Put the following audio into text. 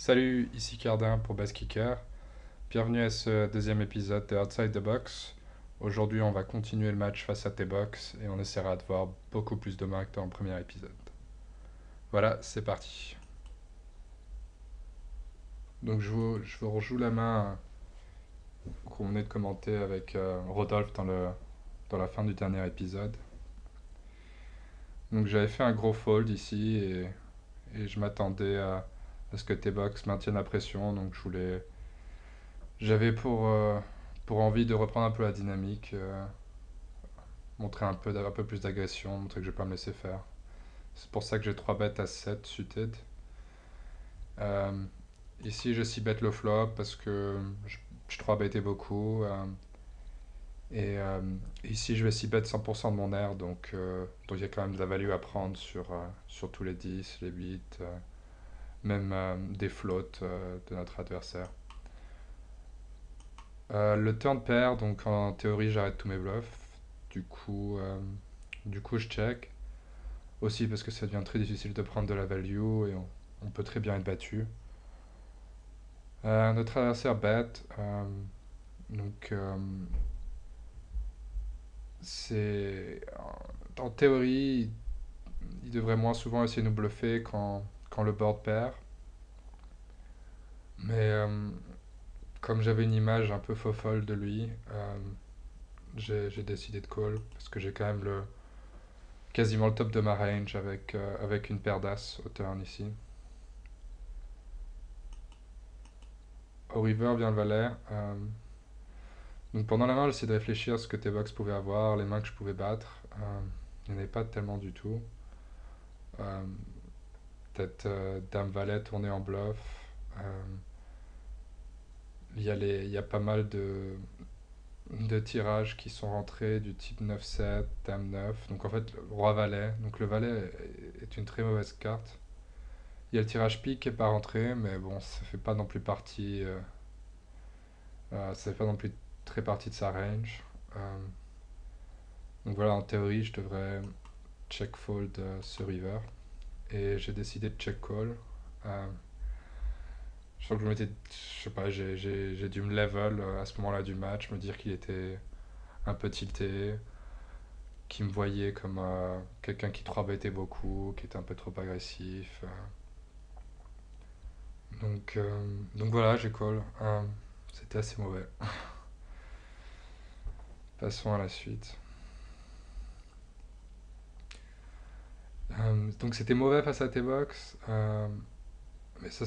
Salut, ici Cardin pour Bass Kicker. Bienvenue à ce deuxième épisode de Outside the Box. Aujourd'hui, on va continuer le match face à T-Box et on essaiera de voir beaucoup plus de mains que dans le premier épisode. Voilà, c'est parti. Donc, je vous rejoue la main qu'on venait de commenter avec Rodolphe dans la fin du dernier épisode. Donc, j'avais fait un gros fold ici et je m'attendais à ce que T-Box maintienne la pression. Donc, j'avais pour envie de reprendre un peu la dynamique, montrer un peu plus d'agression, montrer que je vais pas me laisser faire. C'est pour ça que j'ai 3 bêtes à 7 suited. Euh, Ici, je 6 bet le flop parce que je 3 bettais beaucoup. Et ici, je vais 6 bet 100% de mon air, donc il y a quand même de la value à prendre sur tous les 10, les 8, même des floats de notre adversaire. Le turn pair, donc en théorie, j'arrête tous mes bluffs. Du coup, euh, du coup, je check. Aussi parce que ça devient très difficile de prendre de la value et on peut très bien être battu. Notre adversaire bet, donc c'est en théorie, il devrait moins souvent essayer de nous bluffer quand le board perd. Mais comme j'avais une image un peu faux folle de lui, j'ai décidé de call parce que j'ai quand même quasiment le top de ma range avec une paire d'as au turn ici. Au river vient le valet. Donc pendant la main, j'essayais de réfléchir à ce que T-Box pouvait avoir, les mains que je pouvais battre. Il n'y en avait pas tellement du tout. Euh, Peut-être Dame Valet tourné en bluff. Euh, il y a pas mal de tirages qui sont rentrés du type 9-7, Dame 9. Donc en fait, le Roi Valet. Donc le Valet est une très mauvaise carte. Il y a le tirage pique qui n'est pas rentré, mais bon, ça fait pas non plus partie. Ça fait pas non plus très partie de sa range. Euh, donc voilà, en théorie, je devrais check fold ce river. Et j'ai décidé de check call. Euh, je crois que je sais pas, j'ai dû me level à ce moment-là du match, me dire qu'il était un peu tilté, qu'il me voyait comme quelqu'un qui 3 bettait beaucoup, qui était un peu trop agressif. Donc voilà, j'ai call. C'était assez mauvais. Passons à la suite. Donc c'était mauvais face à T-Box, mais ça